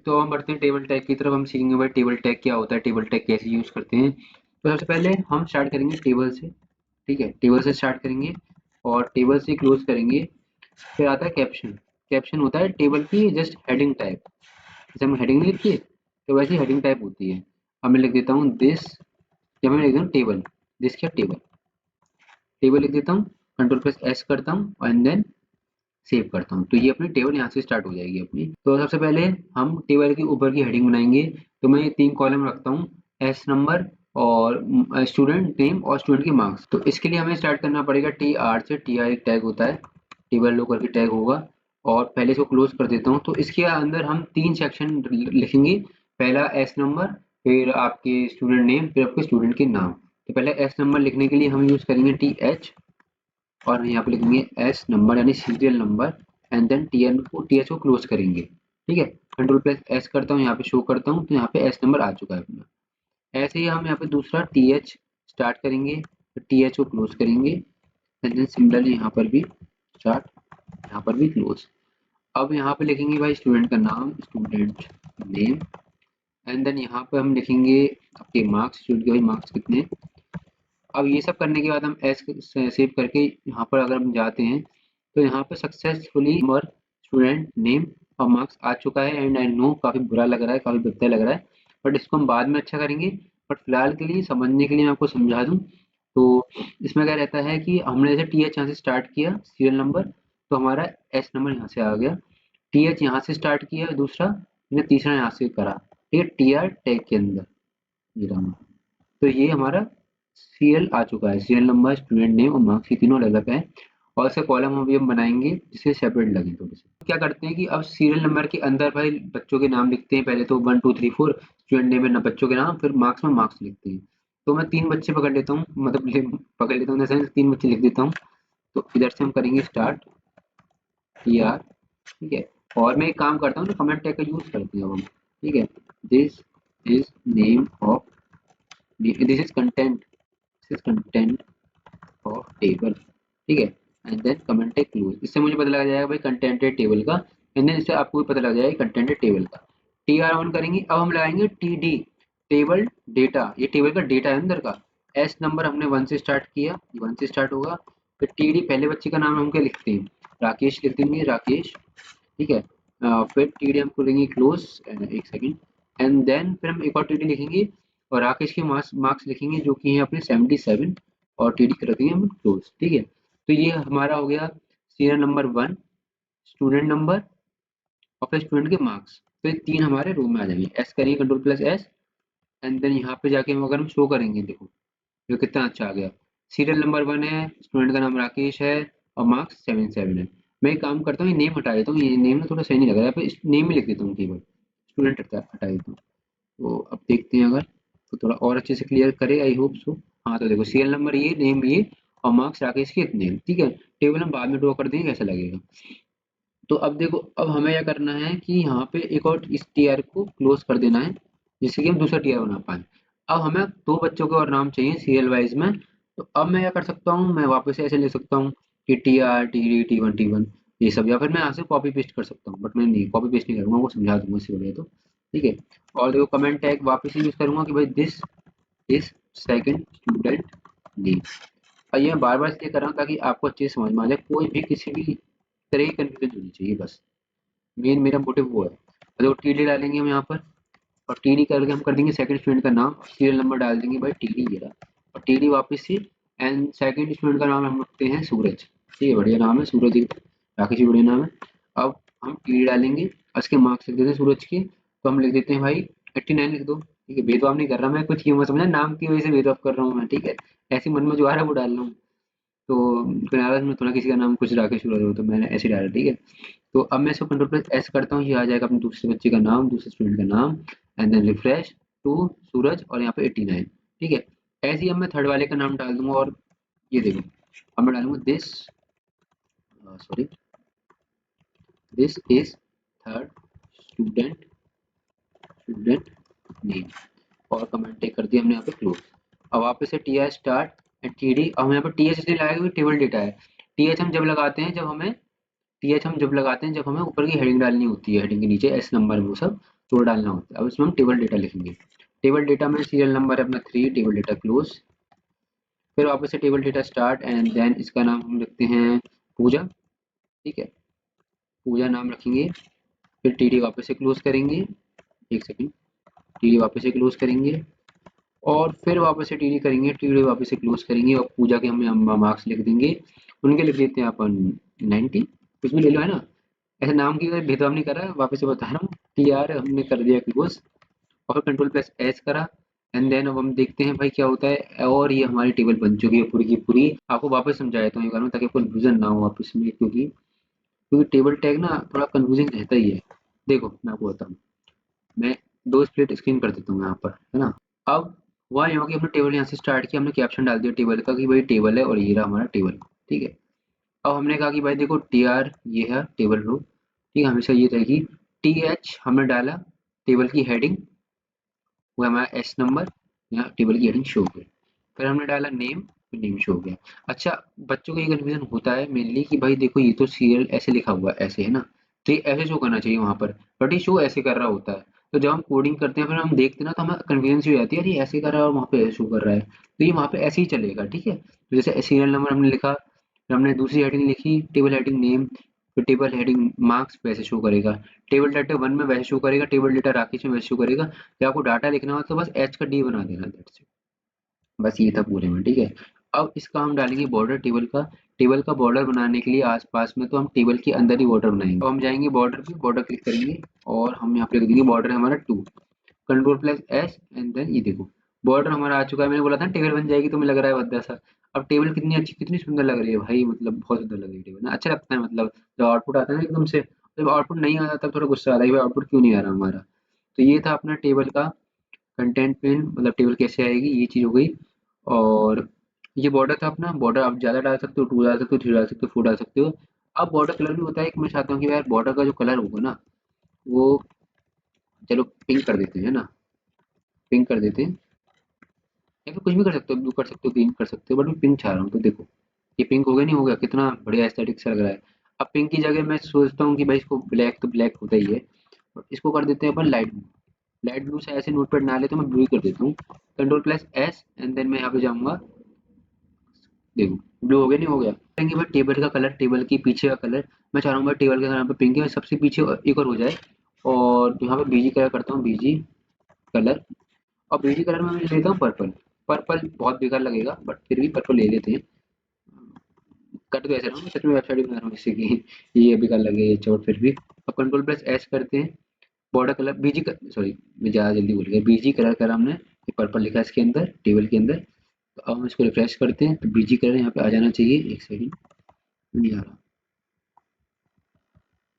तो हम बढ़ते हैं टेबल टैग की तरफ। हम सीखेंगे भाई टेबल टैग क्या होता है, टेबल टैग कैसे यूज करते हैं। तो सबसे पहले हम स्टार्ट करेंगे टेबल से। ठीक है, टेबल से स्टार्ट करेंगे और टेबल से क्लोज करेंगे। फिर आता है कैप्शन। कैप्शन होता है टेबल की जस्ट हेडिंग टाइप। जैसे हम हेडिंग नहीं लिखती है, तो वैसी हेडिंग टाइप होती है। अब मैं लिख देता हूँ दिस, या मैं लिख देता हूँ टेबल। दिस क्या, टेबल। टेबल लिख देता हूँ, कंट्रोल+S करता हूँ एंड देन सेव करता हूँ। तो ये अपनी टेबल यहाँ से स्टार्ट हो जाएगी अपनी। तो सबसे पहले हम टेबल के ऊपर की हेडिंग बनाएंगे। तो मैं ये 3 कॉलम रखता हूँ, एस नंबर और स्टूडेंट नेम और स्टूडेंट के मार्क्स। तो इसके लिए हमें स्टार्ट करना पड़ेगा TR से। TR एक टैग होता है, टेबल लो करके टैग होगा। और पहले इसको क्लोज कर देता हूँ। तो इसके अंदर हम 3 सेक्शन लिखेंगे। पहला एस नंबर, फिर आपके स्टूडेंट नेम, फिर आपके स्टूडेंट के नाम। तो पहले एस नंबर लिखने के लिए हम यूज करेंगे TH, और यहाँ पे लिखेंगे एस नंबर यानी serial number and then TH को क्लोज करेंगे। ठीक है, कंट्रोल+S करता हूँ, यहाँ पे शो करता हूँ, तो यहाँ पे एस नंबर आ चुका है अपना। ऐसे ही हम यहाँ पे दूसरा TH स्टार्ट करेंगे, तो TH को क्लोज करेंगे एंड देन सिमिलरली यहाँ पर भी स्टार्ट, यहाँ पर भी क्लोज। अब यहाँ पे लिखेंगे भाई स्टूडेंट का नाम, स्टूडेंट नेम एंड देन यहाँ पे हम लिखेंगे आपके मार्क्स, स्टूडेंट के भाई मार्क्स कितने। अब ये सब करने के बाद हम एस सेव करके यहाँ पर अगर हम जाते हैं, तो यहाँ पे सक्सेसफुली और स्टूडेंट नेम और मार्क्स आ चुका है। एंड आई नो काफ़ी बुरा लग रहा है, काफ़ी भद्दा लग रहा है, बट इसको हम बाद में अच्छा करेंगे। बट फिलहाल के लिए समझने के लिए मैं आपको समझा दूँ, तो इसमें क्या रहता है कि हमने जैसे TH यहाँ से स्टार्ट किया सीरियल नंबर, तो हमारा एस नंबर यहाँ से आ गया। TH यहाँ से स्टार्ट किया दूसरा, मैंने तीसरा यहाँ से करा। ठीक है, TR टैग के अंदर ये रहा। तो ये हमारा सीरियल आ चुका है, सीरियल नंबर, स्टूडेंट नेम और मार्क्स, ये तीनों अलग अलग है। और इसके कॉलम अभी हम बनाएंगे जिससे सेपरेट लगे थोड़े से। क्या करते हैं कि अब सीरियल नंबर के अंदर भाई बच्चों के नाम लिखते हैं। पहले तो 1 2 3 4 स्टूडेंट नेम में बच्चों के नाम, फिर मार्क्स में मार्क्स लिखते हैं। तो मैं 3 बच्चे पकड़ लेता हूँ, मतलब पकड़ लेता हूँ, जैसे 3 बच्चे लिख देता हूँ। तो इधर से हम करेंगे स्टार्ट TR। ठीक है, और मैं एक काम करता हूँ तो कमेंट टैग का यूज करते हैं अब हम। ठीक है, this is name of, this is content, this is content of table. ठीक है, एंड देन कमेंट है क्लोज। इससे मुझे पता लग जाएगा भाई कंटेंट है टेबल का, एंड देन इससे आपको भी पता लग जाएगा कंटेंट है टेबल का। TR ऑन करेंगे। अब हम लगाएंगे TD, टेबल डेटा। ये टेबल का डेटा है अंदर का। एस नंबर हमने 1 से स्टार्ट किया, ये 1 से स्टार्ट होगा। फिर TD, पहले बच्चे का नाम हम क्या लिखते हैं, राकेश लिख देंगे, राकेश। ठीक है, फिर TD हम खोलेंगे क्लोज, एक सेकेंड, एंड देन फिर हम एक और TD लिखेंगे और राकेश के मार्क्स मार्क्स लिखेंगे जो कि है अपने 77, और TD कर देंगे हम क्लोज। ठीक है, तो ये हमारा हो गया सीरियल नंबर 1, स्टूडेंट नंबर और फिर स्टूडेंट के मार्क्स। तो ये 3 हमारे रो में आ जाएंगे। एस करेंगे, कंट्रोल+S एंड देन यहाँ पे जाके हम अगर हम शो करेंगे, देखो ये कितना अच्छा आ गया। सीरियल नंबर 1 है, स्टूडेंट का नाम राकेश है और मार्क्स 77 है। मैं एक काम करता हूँ, ये नेम हटा देता हूँ, ये नेम ना थोड़ा सही नहीं लग रहा है, पर नेम में लिख देता हूँ केवल, स्टूडेंट हटा देता हूँ। तो अब देखते हैं अगर तो थोड़ा और अच्छे से क्लियर करे, आई होप सो। हाँ, तो देखो सीरियल नंबर ये, नेम ये और मार्क्स राकेश के इतने हैं। ठीक है, टेबल हम बाद में ड्रॉ कर देंगे कैसा लगेगा। तो अब देखो, अब हमें क्या करना है कि यहाँ पे एक और इस TR को क्लोज कर देना है, जिससे कि हम दूसरा TR बना पाए। अब हमें 2 बच्चों के और नाम चाहिए सीरियल वाइज में। तो अब मैं क्या कर सकता हूँ, मैं वापस से ऐसे लिख सकता हूँ कि TR TD T1 T1 ये सब, या फिर मैं यहाँ से कॉपी पेस्ट कर सकता हूँ, बट मैं नहीं कॉपी पेस्ट नहीं करूँगा, वो समझा दूंगा इससे बढ़िया तो। ठीक है, और देखो कमेंट टैग वापस से यूज करूंगा कि भाई this is second student name. और ये मैं बार बार इसलिए कर रहा हूँ ताकि आपको अच्छे से समझ में आ जाए, कोई भी किसी भी तरह की कंफ्यूजन होनी चाहिए बस, मेन मेरा मोटिव वो है। तो देखो TD डालेंगे हम यहाँ पर, और TD करके हम कर देंगे सेकंड स्टूडेंट का नाम, सीरियल नंबर डाल देंगे भाई TD ये रहा, और TD वापस से, एंड सेकंड स्टूडेंट का नाम हम रखते हैं सूरज। ठीक है, बढ़िया नाम है सूरज, राकेश जी बढ़िया नाम है। अब हम TD डालेंगे और इसके मार्क्स लिख देते हैं सूरज के। तो हम लिख देते हैं भाई 89 लिख दो। ठीक है, भेदभाव नहीं कर रहा मैं, कुछ क्यों मत समझना, नाम की वजह से भेदभाव कर रहा हूँ मैं। ठीक है, ऐसे मन में जो आ रहा है वो डाल रहा हूँ। तो कोई नाराज में थोड़ा, किसी का नाम कुछ राकेश सूरज हो तो मैंने ऐसे डाला। ठीक है, तो अब मैं इसको कंट्रोल+S करता हूँ, ये आ जाएगा अपने दूसरे बच्चे का नाम, दूसरे स्टूडेंट का नाम, एंड देन रिफ्रेश टू सूरज और यहाँ पे 89। ठीक है, ऐसे ही अब मैं थर्ड वाले का नाम डाल दूंगा, और ये देखो अब मैं डालूंगा this, sorry, this is third student, student name, और कमेंट टेक कर दिया हमने यहाँ पे क्लोज। अब वापस से TR स्टार्ट एंड TD। अब हम यहाँ पे TH इसलिए लगाएंगे क्योंकि टेबल डेटा है। TH हम जब लगाते हैं, जब हमें TH हम जब लगाते हैं जब हमें ऊपर की हेडिंग डालनी होती है, हेडिंग के नीचे एस नंबर वो सब, तो डालना होता है। अब इसमें हम टेबल डेटा लिखेंगे। टेबल डेटा में सीरियल नंबर है अपना 3, टेबल डेटा क्लोज, फिर वापस से table data start and then इसका नाम हम रखते हैं पूजा। ठीक है, पूजा नाम रखेंगे। फिर टीडी वापस से क्लोज करेंगे, एक सेकंड, टीडी वापस से क्लोज करेंगे और फिर वापस से टीडी करेंगे, टीडी वापस से क्लोज करेंगे और पूजा के हम मार्क्स लिख देंगे। उनके लिख देते हैं अपन 90, कुछ भी ले लो है ना, ऐसे नाम की कोई भेदभाव नहीं कर रहा है, वापस से बता रहा हूँ। टी आर हमने कर दिया क्लोज और फिर कंट्रोल प्लस एस करा एंड देन अब हम देखते हैं भाई क्या होता है। और ये हमारी टेबल बन चुकी है पूरी की पूरी। आपको वापस समझा देता हूँ ये कारण ताकि आपको कन्फ्यूजन ना हो वापस में, क्योंकि टेबल टैग ना थोड़ा कंफ्यूजिंग रहता ही है। देखो मैं आपको बताऊँ, मैं दो स्प्लिट स्क्रीन कर देता हूँ यहाँ पर, है ना। अब हुआ यहाँ की हमने टेबल यहाँ से स्टार्ट किया, हमने कैप्शन डाल दिया टेबल का कि भाई टेबल है और ये रहा हमारा टेबल। ठीक है, अब हमने कहा कि भाई देखो टी आर ये है टेबल रो, ठीक है, हमेशा ये रहेगी। टी एच हमने डाला टेबल की हेडिंग, वो हमारा एस नंबर, यहाँ टेबल की हेडिंग शो हो गई। फिर हमने डाला नेम, नेम शो हो गया। अच्छा, बच्चों को ये कन्फ्यूजन होता है मेनली कि भाई देखो ये तो सीरियल ऐसे लिखा हुआ है ऐसे, है ना, तो ये ऐसे शो करना चाहिए वहां पर, बट ये शो ऐसे कर रहा होता है। तो जब हम कोडिंग करते हैं फिर हम देखते हैं ना तो हमें कन्फ्यूजन सी हो जाती है, अरे ये ऐसे कर रहा है और वहाँ पे ऐसे शो कर रहा है, तो ये वहाँ पे ऐसे ही चलेगा। ठीक है, तो जैसे सीरियल नंबर हमने लिखा, फिर हमने दूसरी हेडिंग लिखी टेबल हेडिंग नेम, फिर टेबल हेडिंग मार्क्स वैसे शो करेगा। टेबल डाटा वन में वैसे शो करेगा, टेबल डेटा राकेश में वैसे शो करेगा। या आपको डाटा लिखना हो तो बस एच का डी बना देना, दैट्स इट। बस ये था पूरे में। ठीक है, अब इसका हम डालेंगे बॉर्डर टेबल का। टेबल का बॉर्डर बनाने के लिए आसपास में तो हम टेबल के अंदर ही बॉर्डर बनाएंगे। तो हम जाएंगे बॉर्डर पे, बॉर्डर क्लिक करेंगे और हम यहाँ पे लिख देंगे बॉर्डर हमारा 2, control plus S and then ये देखो बॉर्डर हमारा आ चुका है। मैंने बोला था टेबल बन जाएगी, तो मुझे लग रहा है भद्दा सा। अब टेबल कितनी अच्छी कितनी सुंदर लग रही है भाई, मतलब बहुत सुंदर लग रही है टेबल ना, अच्छा लगता है। मतलब जब आउटपुट आता है ना एकदम से, जब आउटपुट नहीं आता तब थोड़ा गुस्सा आता है कि आउटपुट क्यों नहीं आ रहा हमारा। तो ये था अपना टेबल का कंटेंट पेन, मतलब टेबल कैसे आएगी ये चीज़ हो गई। और ये बॉर्डर था अपना, बॉर्डर आप ज़्यादा डाल सकते हो, 2 डाल सकते हो, 3 डाल सकते हो, 4 डाल सकते हो। अब बॉर्डर कलर भी होता है, एक मैं चाहता हूँ कि यार बॉर्डर का जो कलर होगा ना वो चलो पिंक कर देते हैं, है ना, पिंक कर देते हैं, या फिर कुछ भी कर सकते हो, ब्लू कर सकते हो, ग्रीन कर सकते हो, बट मैं पिंक चाह रहा हूँ। तो देखो ये पिंक हो गया, नहीं हो गया, कितना बढ़िया एस्थेटिक सा लग रहा है। अब पिंक की जगह मैं सोचता हूँ कि भाई इसको ब्लैक, तो ब्लैक होता ही है, बट इसको कर देते हैं अपन लाइट ब्लू। लाइट ब्लू से ऐसे नोटपैड ना ले तो मैं ब्लू ही कर देता हूँ, control plus S and then मैं यहाँ पे जाऊंगा, देखो ब्लू हो गया, नहीं हो गया। करेंगे भाई टेबल का कलर, टेबल के पीछे का कलर, मैं चाह रहा हूँ भाई टेबल के यहाँ पे पिंक है, सबसे पीछे एक और हो जाए। और यहाँ पे बीजी कलर करता हूँ, बीजी कलर, और बीजी कलर में मैं लेता हूँ पर्पल। पर्पल बहुत बेकार लगेगा बट फिर भी पर्पल ले लेते हैं। कट तो ऐसे रहा हूँ, सच में वेबसाइट बना रहा हूँ जिससे कि ये बेकार लगे ये चोट फिर भी। अब कंट्रोल प्लस एस करते हैं, बॉर्डर कलर बीजी कर, सॉरी मैं ज़्यादा जल्दी भूल गया, बीजी कलर करा हमने, ये पर्पल लिखा है इसके अंदर टेबल के अंदर। तो अब हम इसको रिफ्रेश करते हैं तो बीजी कलर यहाँ पे आ जाना चाहिए, एक सेकंड, नहीं आ रहा,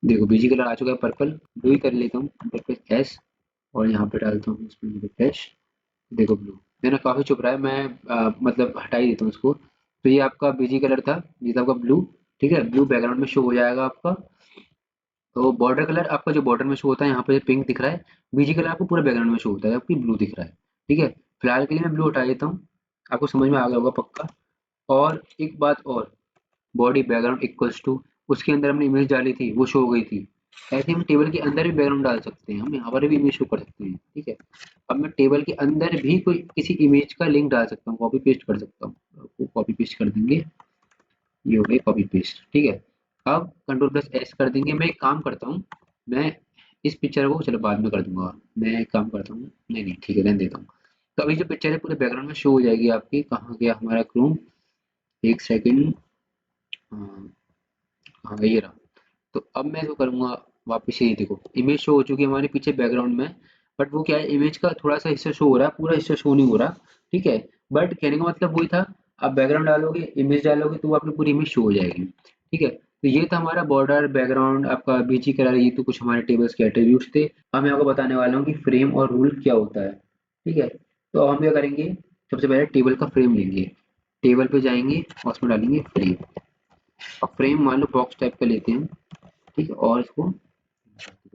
देखो बीजी कलर आ चुका है पर्पल। ब्लू ही कर लेता हूँ, कंट्रोल प्लस एस और यहाँ पे डालता हूँ इसमें रिफ्रेश, देखो ब्लू। मैंने काफ़ी चुप रहा है, मैं मतलब हटा ही देता हूँ इसको। तो ये आपका बीजी कलर था, ये था आपका ब्लू। ठीक है, ब्लू बैकग्राउंड में शो हो जाएगा आपका। तो बॉर्डर कलर आपका जो बॉर्डर में शो होता है यहाँ पे पिंक दिख रहा है, बीजी कलर आपको पूरा बैकग्राउंड में शो होता है आपकी ब्लू दिख रहा है। ठीक है, फिलहाल के लिए मैं ब्लू हटा देता हूँ, आपको समझ में आ गया होगा पक्का। और एक बात और, बॉडी बैकग्राउंड इक्वल्स टू, उसके अंदर हमने इमेज डाली थी वो शो हो गई थी। ऐसे हम टेबल के अंदर भी बैकग्राउंड डाल सकते हैं, हम यहाँ पर भी इमेज शो कर सकते हैं। ठीक है, अब मैं टेबल के अंदर भी कोई किसी इमेज का लिंक डाल सकता हूँ, कॉपी पेस्ट कर सकता हूँ, कॉपी पेस्ट कर देंगे, ये हो गई कॉपी पेस्ट। ठीक है, अब कंट्रोल प्लस एस कर देंगे। मैं एक काम करता हूँ, मैं इस पिक्चर को चलो बाद में कर दूंगा, मैं एक काम करता हूँ, नहीं नहीं ठीक है रहने देता हूँ। तो अभी जो पिक्चर है पूरे बैकग्राउंड में शो हो जाएगी आपकी। कहाँ गया हमारा क्रोम, एक सेकंड, हाँ हाँ ये रहा। तो अब मैं जो करूँगा, वापस से ये देखो इमेज शो हो चुकी है हमारे पीछे बैकग्राउंड में, बट वो क्या है इमेज का थोड़ा सा हिस्सा शो हो रहा है, पूरा हिस्सा शो नहीं हो रहा। ठीक है, बट कहने का मतलब वही था, आप बैकग्राउंड डालोगे इमेज डालोगे तो वो आपकी पूरी इमेज शो हो जाएगी। ठीक है, तो ये था हमारा बॉर्डर बैकग्राउंड आपका बीजी कलर, ये तो कुछ हमारे टेबल्स के एट्रीब्यूट्स थे। अब मैं आपको बताने वाला हूँ कि फ्रेम और रूल क्या होता है। ठीक है, तो हम क्या करेंगे, सबसे पहले टेबल का फ्रेम लेंगे, टेबल पे जाएंगे और उसमें डालेंगे फ्रेम। और फ्रेम मान लो बॉक्स टाइप का लेते हैं। ठीक है, और इसको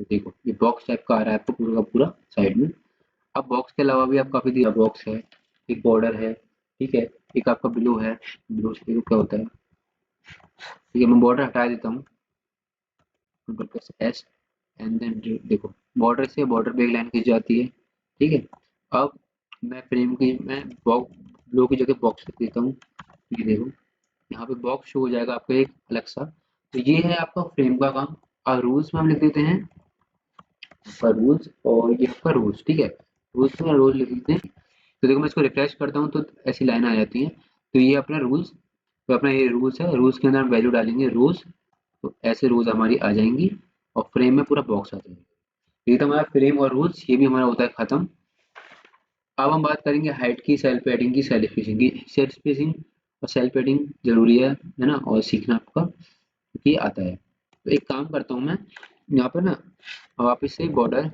देखो ये बॉक्स टाइप का आ रहा है आपको पूरा का पूरा साइड में। अब बॉक्स के अलावा भी आप काफी दिया बॉक्स है, एक बॉर्डर है, ठीक है, एक आपका ब्लू है, ब्लू से देखो क्या होता है। ठीक है, मैं बॉर्डर हटा देता हूँ, control plus S and then देखो बॉर्डर से बॉर्डर पे एक लाइन खींच जाती है, ठीक है। अब मैं फ्रेम की मैं ब्लो की जगह बॉक्स लिख देता हूँ, ये देखो यहाँ पे बॉक्स शो हो जाएगा आपको एक अलग सा। तो ये है आपका फ्रेम का काम। और रूल्स में हम लिख देते हैं आपका रूल्स, और ये आपका रूल्स, ठीक है। रूल्स में रोज लिख देते हैं। तो देखो मैं इसको रिफ्रेश करता हूँ तो ऐसी लाइन आ जाती है। तो ये अपना रूल्स, तो अपना ये रूल्स है, रूल्स के अंदर हम वैल्यू डालेंगे रोज, तो ऐसे रोज हमारी आ जाएंगी और फ्रेम में पूरा बॉक्स आ जाएगा। ये तो हमारा फ्रेम और रूल्स, ये भी हमारा होता है खत्म। अब हम बात करेंगे हाइट की, सेल पैडिंग की, सेल स्पेसिंग की। सेल स्पेसिंग और सेल पैडिंग जरूरी है ना, और सीखना आपका क्योंकि आता है। तो एक काम करता हूँ मैं यहाँ पर ना वापस से बॉर्डर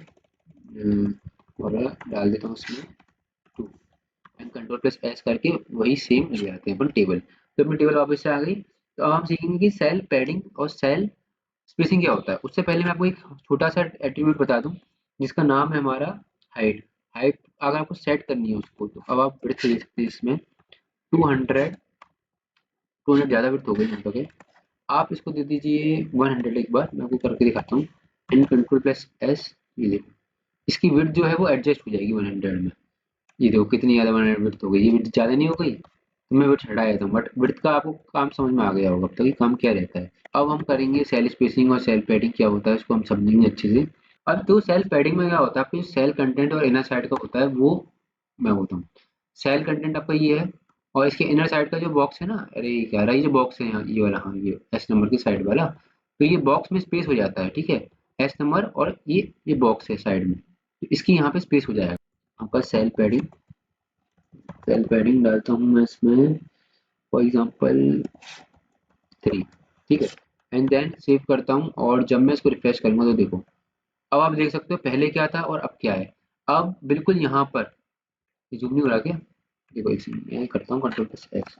बॉर्डर डाल देता हूँ उसमें 2 एंड कंट्रोल प्लस एस करके वही सेम ले आते हैं अपन टेबल। तो अपनी टेबल वापस से आ गई। तो अब हम सीखेंगे कि सेल पैडिंग और सेल स्पेसिंग क्या होता है। उससे पहले मैं आपको एक छोटा सा एट्रीब्यूट बता दूं जिसका नाम है हमारा हाइट। हाइट अगर आपको सेट करनी है उसको, तो अब आप विड्थ दे सकते हैं इसमें 200। 200 ज़्यादा विड्थ हो गई यहाँ तक है। आप इसको दे दीजिए 100। एक बार मैं आपको करके दिखाता हूँ। एंड कंट्रोल प्लस एस, ये देखो इसकी विड्थ जो है वो एडजस्ट हो जाएगी 100 में। ये देखो कितनी ज़्यादा 100 विड्थ हो गई। ये विड्थ ज़्यादा नहीं हो गई, तो मैं विड्थ हटा देता हूँ। बट विड्थ का आपको काम समझ में आ गया होगा अब तक, ये काम क्या रहता है। अब हम करेंगे सेल स्पेसिंग और सेल पैडिंग क्या होता है, इसको हम समझेंगे अच्छे से। अब तो सेल पैडिंग में क्या होता है, आपके सेल कंटेंट और इनर साइड का होता है वो मैं बताऊँ। सेल कंटेंट आपका ये है, और इसके इनर साइड का जो बॉक्स है ना, अरे क्या रहा, ये जो बॉक्स है यहाँ, ये वाला, हाँ ये एस नंबर की साइड वाला। तो ये बॉक्स में स्पेस हो जाता है, ठीक है। एस नंबर और ये बॉक्स है साइड में, तो इसकी यहाँ पे स्पेस हो जाएगा आपका सेल पैडिंग। सेल पैडिंग डालता हूँ मैं इसमें फॉर एग्जांपल 3, ठीक है। एंड देन सेव करता हूँ, और जब मैं इसको रिफ्रेश करूंगा तो देखो अब आप देख सकते हो पहले क्या था और अब क्या है। अब बिल्कुल यहाँ पर जूम नहीं हो रहा क्या, देखो एक सेकंड मैं करता हूँ कंट्रोल प्लस एक्स।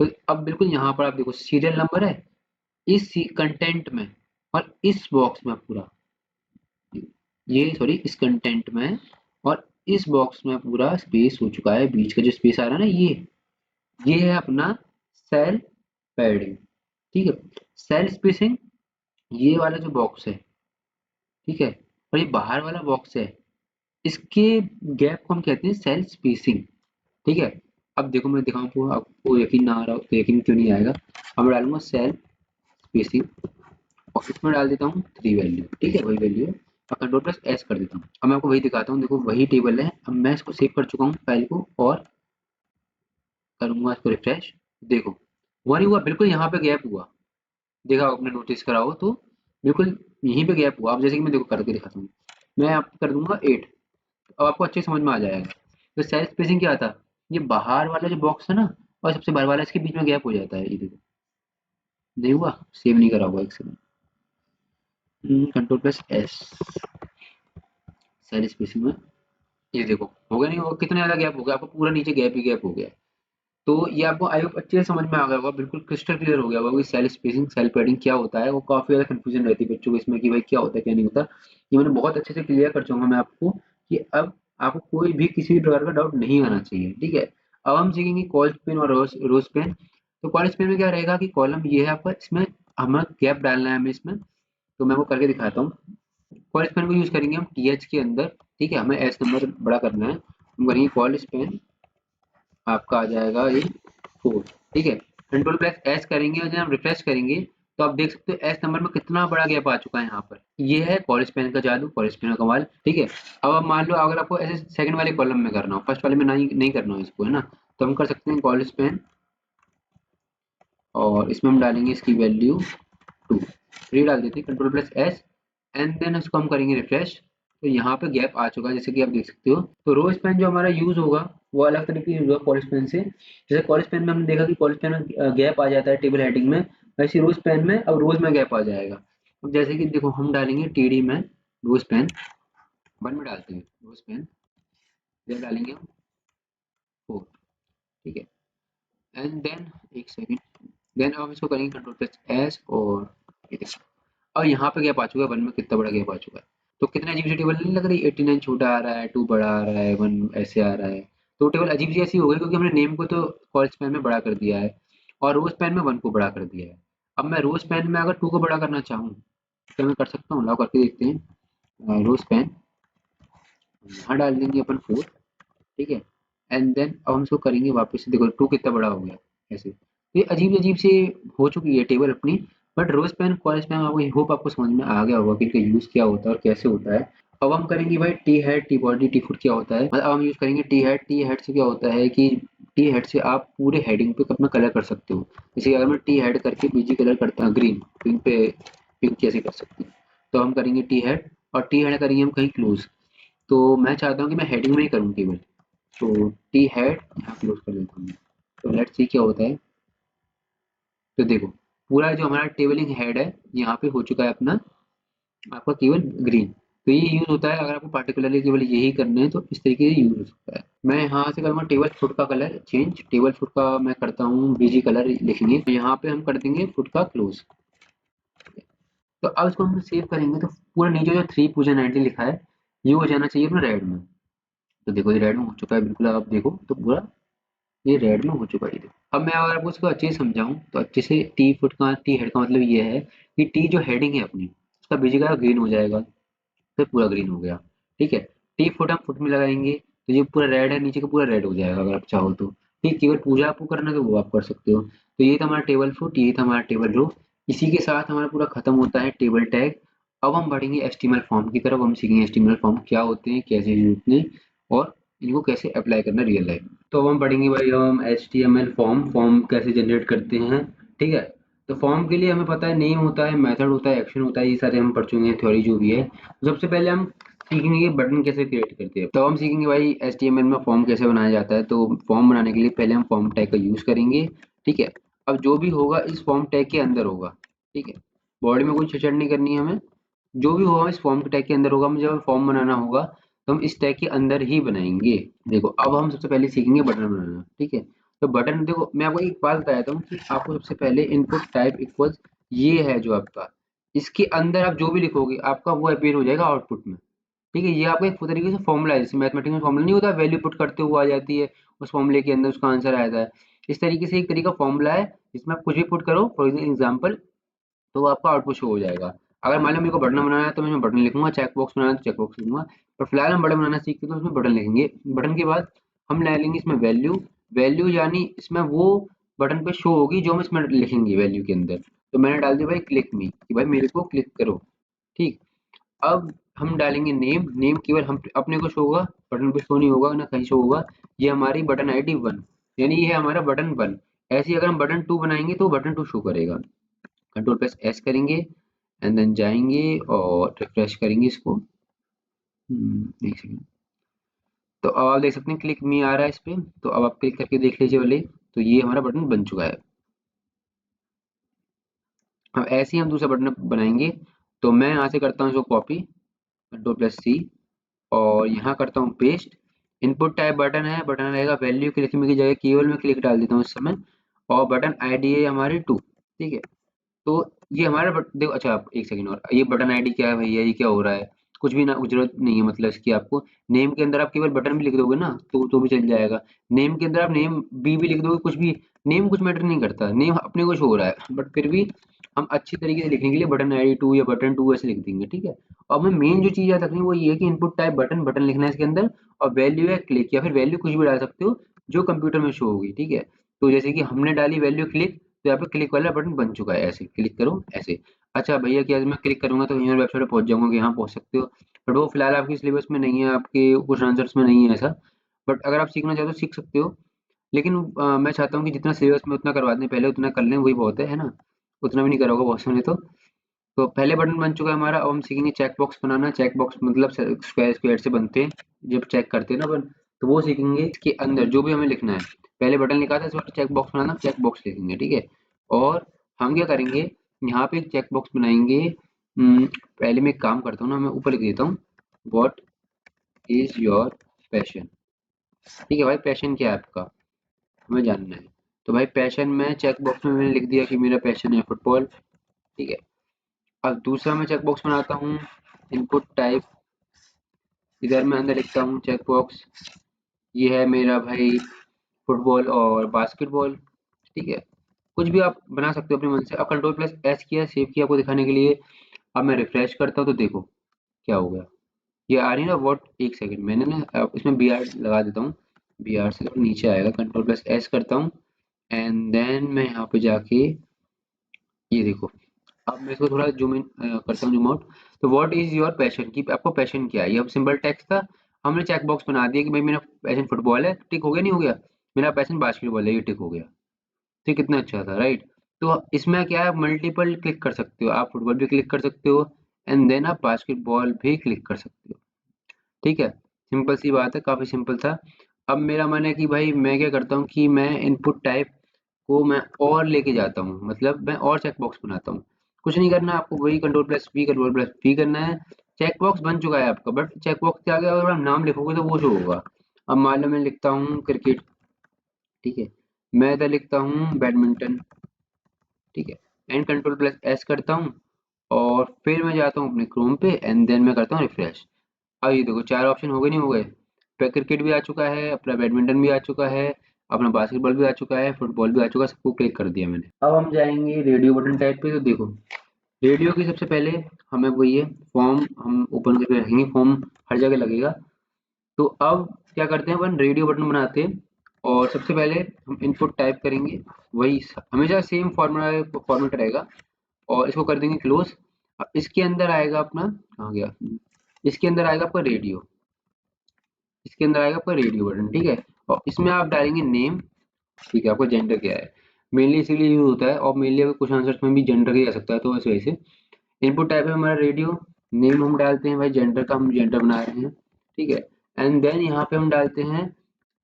तो अब बिल्कुल यहाँ पर आप देखो सीरियल नंबर है इस कंटेंट में, और इस बॉक्स में पूरा, ये सॉरी इस कंटेंट में और इस बॉक्स में पूरा स्पेस हो चुका है। बीच का जो स्पेस आ रहा है ना, ये है अपना सेल पैडिंग, ठीक है। सेल स्पेसिंग ये वाला जो बॉक्स है, ठीक है, और ये बाहर वाला बॉक्स है, इसके गैप को हम कहते हैं सेल स्पेसिंग, ठीक है। अब देखो मैं दिखाऊं तो आपको यकीन ना आ रहा हो तो यकीन क्यों नहीं आएगा। अब मैं डालूंगा सेल स्पेसिंग और इसमें डाल देता हूँ 3 वैल्यू, ठीक है, वही वैल्यू है। और कंट्रोल प्लस एस कर देता हूँ। अब मैं आपको वही दिखाता हूँ, देखो वही टेबल है। अब मैं इसको सेव कर चुका हूँ फाइल को, और करूंगा इसको रिफ्रेश। देखो वही हुआ, बिल्कुल यहाँ पे गैप हुआ, देखा आपने नोटिस करा हो तो बिल्कुल यहीं पे गैप हुआ। अब जैसे कि मैं देखो करके दिखाता हूँ, मैं आपको कर दूंगा 8। अब आपको अच्छे समझ में आ जाएगा। तो सेल्फ स्पेसिंग क्या था, ये बाहर वाला जो बॉक्स है ना और सबसे बाहर वाला, इसके बीच में गैप हो जाता है, ये देखो नहीं हुआ, सेव नहीं करा हुआ एक second. Control plus S, cell spacing में ये देखो हो गया नहीं होगा, कितना ज्यादा गैप हो गया, आपको पूरा नीचे गैप ही गैप हो गया। तो ये आपको आई होप अच्छे से समझ में आ गया होगा, बिल्कुल क्रिस्टल क्लियर हो गया होगा कि सेल स्पेसिंग सेल पैडिंग क्या होता है। वो काफी ज्यादा कंफ्यूजन रहती है बच्चों को इसमें कि भाई क्या होता है क्या नहीं होता। ये मैंने बहुत अच्छे से क्लियर कर चुका मैं आपको कि अब आपको कोई भी किसी भी प्रकार का डाउट नहीं आना चाहिए, ठीक है। अब हम सीखेंगे कॉलम पेन और रोज पेन। तो कॉलम पेन में क्या रहेगा कि कॉलम ये है आपका, इसमें हमें गैप डालना है हमें इसमें। तो मैं वो करके दिखाता हूँ। कॉल स्पेन को यूज करेंगे हम टीएच के अंदर, ठीक है। हमें एस नंबर बड़ा करना है, हम करेंगे कॉल स्पेन, आपका आ जाएगा ये 4, ठीक है। कंट्रोल प्लस एस करेंगे और जब हम रिफ्रेश करेंगे तो आप देख सकते हो एस नंबर में कितना बड़ा गैप आ चुका है यहाँ पर। ये है कॉल स्पेन का जादू, कॉल स्पेन का कमाल, ठीक है। अब आप मान लो अगर आपको ऐसे सेकंड वाले कॉलम में करना हो, फर्स्ट वाले में नहीं करना हो इसको, है ना, तो हम कर सकते हैं कॉल स्पेन, और इसमें हम डालेंगे इसकी वैल्यू 2, 3 डाल देते हैं, control plus S and then इसको हम करेंगे रिफ्रेश। तो यहाँ पे गैप आ चुका है जैसे कि आप देख सकते हो। तो रो स्पैन जो हमारा यूज होगा वो अलग तरीके से यूज होगा कॉल स्पैन से। जैसे कॉल स्पैन में हमने देखा कि कॉल स्पैन में गैप आ जाता है टेबल हेडिंग में, वैसे रो स्पैन में अब रोज में गैप आ जाएगा। अब जैसे कि देखो हम डालेंगे टीडी में रो स्पैन 1 में डालते हैं रो स्पैन, जब डालेंगे हम 4, ठीक है। एंड देन एक सेकेंड, देन अब हम इसको करेंगे कंट्रोल प्लस एस, और ये देखो और यहाँ पे गैप आ चुका है 1 में, कितना बड़ा गैप आ चुका है। तो कितना अजीब सी टेबल नहीं लग रही, 89 छोटा आ रहा है, 2 बड़ा आ रहा है, 1 ऐसे आ रहा है। तो टेबल अजीब सी ऐसी हो गई क्योंकि हमने नेम को तो कॉल स्पैन में बड़ा कर दिया है और रो स्पैन में 1 को बड़ा कर दिया है। अब मैं रो स्पैन में अगर 2 को बड़ा करना चाहूँ तो मैं कर सकता हूँ, लाओ करके देखते हैं। रो स्पैन यहाँ डाल देंगे अपन 4, ठीक है। एंड देन अब हम इसको करेंगे वापस से, देखो 2 कितना बड़ा हो गया ऐसे। तो ये अजीब अजीब से हो चुकी है टेबल अपनी। But row span col span आपको होप आपको समझ में आ गया होगा कि इनका यूज क्या होता है और कैसे होता है। अब हम करेंगे भाई T head T body T foot क्या होता है। मतलब अब हम यूज करेंगे टी हेड। टी हेड से क्या होता है कि टी हेड से आप पूरे हेडिंग पे अपना कलर कर सकते हो। जैसे कि अगर मैं टी हेड करके बीजी कलर करता हूँ ग्रीन, पिंक पे पिंक कैसे कर सकते हैं। तो हम करेंगे टी हेड, और टी हेड करेंगे हम कहीं क्लोज। तो मैं चाहता हूँ कि मैं हेडिंग में ही करूँ केवल। तो टी हेड यहाँ क्लोज कर देता हूँ। तो लेट्स सी क्या होता है। तो देखो पूरा जो हमारा टेबलिंग हेड है यहाँ पे हो चुका है अपना आपका केवल ग्रीन। तो ये यूज होता है अगर आपको पार्टिकुलरली केवल यही करना है तो इस तरीके से यूज हो सकता है। मैं यहाँ से करूँगा टेबल फुट का कलर चेंज। टेबल फुट का मैं करता हूँ बीजी कलर लिखेंगे, तो यहाँ पे हम कर देंगे फुट का क्लोज। तो अब इसको हम सेव करेंगे तो पूरा नीचे जो 3 पूजा 90 लिखा है ये हो जाना चाहिए अपना रेड में। तो देखो ये रेड में हो चुका है बिल्कुल, आप देखो तो पूरा ये रेड में हो चुका है ये। अब मैं अगर आपको इसको अच्छे से समझाऊं तो अच्छे से, टी फुट का टी हेड का मतलब ये है कि टी जो हेडिंग है अपनी उसका बीजी का ग्रीन हो जाएगा, फिर पूरा ग्रीन हो गया, ठीक है। टी फुट हम फुट में लगाएंगे तो ये पूरा रेड है नीचे का पूरा रेड हो जाएगा अगर आप चाहो तो। ठीक, केवल पूजा आपको करना है तो वो आप कर सकते हो। तो ये था हमारा टेबल फुट, ये था हमारा टेबल रो। इसी के साथ हमारा पूरा खत्म होता है टेबल टैग। अब हम बढ़ेंगे एचटीएमएल फॉर्म की तरफ। हम सीखेंगे एचटीएमएल फॉर्म क्या होते हैं, कैसे यूज होते हैं, और इनको कैसे अप्लाई करना रियल लाइफ। तो अब हम पढ़ेंगे भाई हम एचटीएमएल फॉर्म फॉर्म कैसे जनरेट करते हैं, ठीक है। तो फॉर्म के लिए हमें पता है नेम होता है, मेथड होता है, एक्शन होता है, ये सारे हम पढ़ चुके हैं थ्योरी जो भी है। सबसे पहले हम सीखेंगे कि बटन कैसे क्रिएट करते हैं। तो हम सीखेंगे भाई एचटीएमएल में फॉर्म कैसे बनाया जाता है। तो फॉर्म बनाने के लिए पहले हम फॉर्म टैग का यूज करेंगे, ठीक है। अब जो भी होगा इस फॉर्म टैग के अंदर होगा, ठीक है। बॉडी में कोई छेड़छाड़ नहीं करनी है हमें। जो भी होगा इस फॉर्म के टैग के अंदर होगा। मुझे जब फॉर्म बनाना होगा तो हम इस टैग के अंदर ही बनाएंगे। देखो अब हम सबसे पहले सीखेंगे बटन बनाना, ठीक है। तो बटन देखो मैं आपको एक बात बताया था कि आपको सबसे पहले इनपुट टाइप इक्वल्स ये है जो आपका, इसके अंदर आप जो भी लिखोगे आपका वो अपीयर हो जाएगा आउटपुट में, ठीक है। ये आपका एक तरीके से फॉर्मूला है, जैसे मैथमेटिक्स में फॉर्मूला नहीं होता, वैल्यू पुट करते हुए आ जाती है उस फॉर्मूले के अंदर उसका आंसर आ जाता है। इस तरीके से एक तरीका फॉर्मूला है जिसमें आप कुछ भी पुट करो, फॉर एग्जाम्पल, तो वो आपका आउटपुट शो हो जाएगा। अगर मान लो मेरे को बटन बनाना है तो मैं बटन लिखूंगा, चेक बॉक्स बनाना है तो चेक बॉक्स लिखूंगा। पर फिलहाल हम बटन बनाना सीखते हैं तो उसमें बटन लिखेंगे। बटन के बाद हम ले लेंगे इसमें वैल्यू। वैल्यू यानी इसमें वो बटन पे शो होगी जो हम इसमें लिखेंगे वैल्यू के अंदर। तो मैंने डाल दिया भाई क्लिक मी, कि भाई मेरे को क्लिक करो, ठीक। अब हम डालेंगे नेम। नेम केवल हम अपने को शो होगा, बटन पे शो नहीं होगा ना कहीं शो होगा। ये हमारी बटन आईडी 1, यानी ये है हमारा बटन 1। ऐसे ही अगर हम बटन 2 बनाएंगे तो बटन 2 शो करेगा। कंट्रोल प्लस एस करेंगे एंड देन जाएंगे और रिफ्रेश करेंगे इसको। एक सेकंड। तो अब आप देख सकते हैं क्लिक मी आ रहा है इस पे। तो अब आप क्लिक करके देख लीजिए वाले, तो ये हमारा बटन बन चुका है। अब ऐसे ही हम दूसरा बटन बनाएंगे। तो मैं यहाँ से करता हूँ इसको कॉपी, कंट्रोल प्लस सी, और यहाँ करता हूँ पेस्ट। इनपुट टाइप बटन है, बटन रहेगा वैल्यू क्लिक में की जगह केवल मैं क्लिक डाल देता हूँ इस समय। और बटन आईडी है हमारी 2, ठीक है। तो ये हमारा देखो, अच्छा आप एक सेकंड, और ये बटन आईडी क्या है भैया, ये क्या हो रहा है। कुछ भी ना, जरूरत नहीं है मतलब इसकी आपको। नेम के अंदर आप केवल बटन भी लिख दोगे ना तो भी चल जाएगा। नेम के अंदर आप नेम बी भी लिख दोगे, कुछ भी। नेम कुछ मैटर नहीं करता, नेम अपने को शो हो रहा है, बट फिर भी हम अच्छी तरीके से लिखने के लिए बटन आईडी 2 या बटन 2 ऐसे लिख देंगे, ठीक है। अब हमें मेन जो चीज याद रखनी है वो ये है कि इनपुट टाइप बटन, बटन लिखना है इसके अंदर, और वैल्यू है क्लिक, या फिर वैल्यू कुछ भी डाल सकते हो जो कंप्यूटर में शो होगी, ठीक है। तो जैसे कि हमने डाली वैल्यू क्लिक, तो यहाँ पे क्लिक वाला बटन बन चुका है, ऐसे क्लिक करो ऐसे। अच्छा भैया क्या मैं क्लिक करूंगा तो ईमेल वेबसाइट पे पहुंच जाऊंगा कि हाँ पहुंच सकते हो। बट वो फिलहाल आपकी सिलेबस में नहीं है, आपके कुछ आंसर्स में नहीं है ऐसा। बट अगर आप सीखना चाहो तो सीख सकते हो। लेकिन मैं चाहता हूँ कि जितना सिलेबस में उतना करवा दें पहले, उतना कर लें वही बहुत है ना। उतना भी नहीं करा होगा बहुत से ने तो पहले बटन बन चुका है हमारा। अब हम सीखेंगे चेक बॉक्स बनाना। चेक बॉक्स मतलब स्क्वायर स्क्वायर से बनते हैं जब चेक करते हैं ना अपन, तो वो सीखेंगे। इसके अंदर जो भी हमें लिखना है, पहले बटन लिखा था इस बार चेक बॉक्स बनाना, चेक बॉक्स लिखेंगे, ठीक है। और हम क्या करेंगे, यहाँ पे एक चेक बॉक्स बनाएंगे। पहले मैं एक काम करता हूँ ना, मैं ऊपर लिख देता हूँ व्हाट इज योर पैशन, ठीक है भाई। पैशन क्या है आपका, हमें जानना है। तो भाई पैशन में चेक बॉक्स में मैंने लिख दिया कि मेरा पैशन है फुटबॉल, ठीक है। अब दूसरा मैं चेक बॉक्स बनाता हूँ, इनपुट टाइप। इधर मैं अंदर लिखता हूँ चेक बॉक्स, ये है मेरा भाई फुटबॉल और बास्केटबॉल, ठीक है। कुछ भी आप बना सकते हो अपने मन से। अब कंट्रोल प्लस एस किया सेव किया आपको दिखाने के लिए। अब मैं रिफ्रेश करता हूँ तो देखो क्या हो गया, ये आ रही है ना व्हाट, एक सेकंड मैंने ना इसमें बी आर लगा देता हूँ, बी आर से थोड़ा नीचे आएगा, कंट्रोल प्लस एस करता हूँ एंड देन मैं यहाँ पे जाके ये देखो, अब मैं इसको थोड़ा जूम इन करता हूँ, जूम आउट। तो व्हाट इज योर पैशन, कि आपको पैशन क्या है, ये अब सिंपल टेक्स्ट था, हमने चेक बॉक्स बना दिया कि भाई मेरा पैशन फुटबॉल है, टिक हो गया, नहीं हो गया, मेरा पैशन बास्केटबॉल है, ये टिक हो गया। तो ये कितना अच्छा था, राइट। तो इसमें क्या है, मल्टीपल क्लिक कर सकते हो, आप फुटबॉल भी क्लिक कर सकते हो एंड देन आप बास्केटबॉल भी क्लिक कर सकते हो, ठीक है। सिंपल सी बात है, काफी सिंपल था। अब मेरा मन है कि भाई मैं क्या करता हूँ कि मैं इनपुट टाइप को मैं और लेके जाता हूँ, मतलब मैं और चेक बॉक्स बनाता हूँ। कुछ नहीं करना आपको, वही कंट्रोल प्लस वी करना है। चेक बॉक्स बन चुका है आपका, बट चेक बॉक्स के आगे अगर आप नाम लिखोगे तो वो शो होगा। अब मान लो मैं लिखता हूँ क्रिकेट, ठीक है, मैं इधर लिखता हूँ बैडमिंटन, ठीक है, एंड कंट्रोल प्लस एस करता हूँ और फिर मैं जाता हूँ अपने क्रोम पे एंड देन मैं करता हूँ रिफ्रेश। अब ये देखो 4 ऑप्शन हो गए, नहीं हो गए? पे क्रिकेट भी आ चुका है, अपना बैडमिंटन भी आ चुका है, अपना बास्केटबॉल भी आ चुका है, फुटबॉल भी आ चुका है, सबको क्लिक कर दिया मैंने। अब हम जाएँगे रेडियो बटन टाइप पे, तो देखो रेडियो की सबसे पहले हमें वही है, फॉर्म हम ओपन करके रखेंगे, फॉर्म हर जगह लगेगा। तो अब क्या करते हैं, अपन रेडियो बटन बनाते हैं और सबसे पहले हम इनपुट टाइप करेंगे, वही हमेशा सेम फॉर्मेट रहेगा और इसको कर देंगे क्लोज। अब इसके अंदर आएगा अपना, कहाँ गया, इसके अंदर आएगा आपका रेडियो, इसके अंदर आएगा आपका रेडियो बटन, ठीक है। और इसमें आप डालेंगे नेम, ठीक है, आपका जेंडर क्या है, मेनली इसीलिए यूज होता है, और मेनली अगर कुछ आंसर्स में भी जेंडर ही आ सकता है, तो इस वजह से इनपुट टाइप है हमारा रेडियो, नेम हम डालते हैं भाई जेंडर का, हम जेंडर बना रहे हैं, ठीक है। एंड देन यहाँ पे हम डालते हैं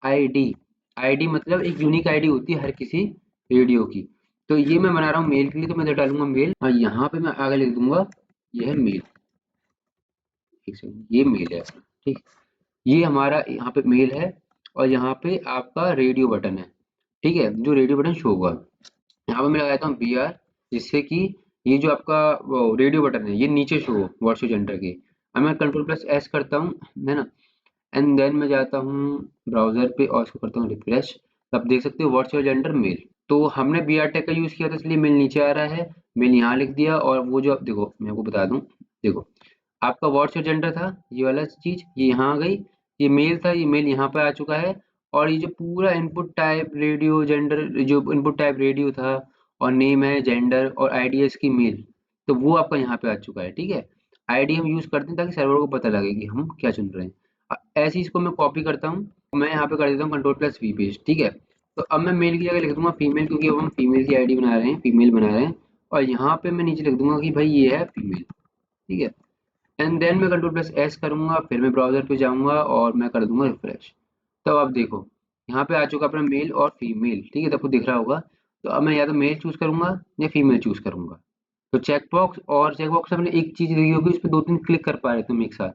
आईडी, आईडी मतलब एक यूनिक आईडी होती है हर किसी रेडियो की। तो ये मैं बना रहा हूँ मेल के लिए, तो मैं इधर डालूंगा मेल और यहाँ पे मैं आगे लिख दूंगा ये है मेल, एक सेकंड, ये मेल है, ठीक। ये हमारा यहाँ पे मेल है और यहाँ पे आपका रेडियो बटन है, ठीक है, जो रेडियो बटन शो होगा। यहाँ पे मैं लगाता हूँ बी आर, जिससे कि ये जो आपका रेडियो बटन है ये नीचे शो हो व्हाट्सएप जेंडर के। अब मैं कंट्रोल प्लस एस करता हूँ, है ना, एंड देन मैं जाता हूँ ब्राउजर पे और इसको करता हूँ रिफ्रेश। आप देख सकते हो व्हाट्सएप जेंडर मेल। तो हमने बी आर टैग का यूज किया था इसलिए मेल नीचे आ रहा है, मेल यहाँ लिख दिया। और वो जो आप देखो, मैं आपको बता दूं, देखो आपका व्हाट्सएप जेंडर था ये वाला चीज, ये यहाँ आ गई, ये मेल था, ये मेल यहाँ पे आ चुका है। और ये जो पूरा इनपुट टाइप रेडियो जेंडर, जो इनपुट टाइप रेडियो था और नेम है जेंडर और आईडी है इसकी मेल, तो वो आपका यहाँ पे आ चुका है, ठीक है। आईडी हम यूज करते हैं ताकि सर्वर को पता लगे कि हम क्या चुन रहे हैं। ऐसे ही इसको मैं कॉपी करता हूँ, मैं यहाँ पे कर देता हूँ कंट्रोल प्लस वी पेस्ट, ठीक है। तो अब मैं मेल की जगह लिख दूंगा फीमेल, क्योंकि अब हम फीमेल की आईडी बना रहे हैं, फीमेल बना रहे हैं। और यहाँ पे मैं नीचे लिख दूंगा कि भाई ये है फीमेल, ठीक है। एंड देन मैं कंट्रोल प्लस एस करूंगा, फिर मैं ब्राउजर पे जाऊंगा और मैं कर दूंगा रिफ्रेश। तो अब देखो यहाँ पे आ चुका अपना मेल और फीमेल, ठीक है, तो आपको दिख रहा होगा। तो अब मैं या तो मेल चूज करूंगा या फीमेल चूज करूंगा। तो चेक बॉक्स हमने एक चीज देखी होगी, उस पर 2-3 क्लिक कर पा रहे तुम एक साथ,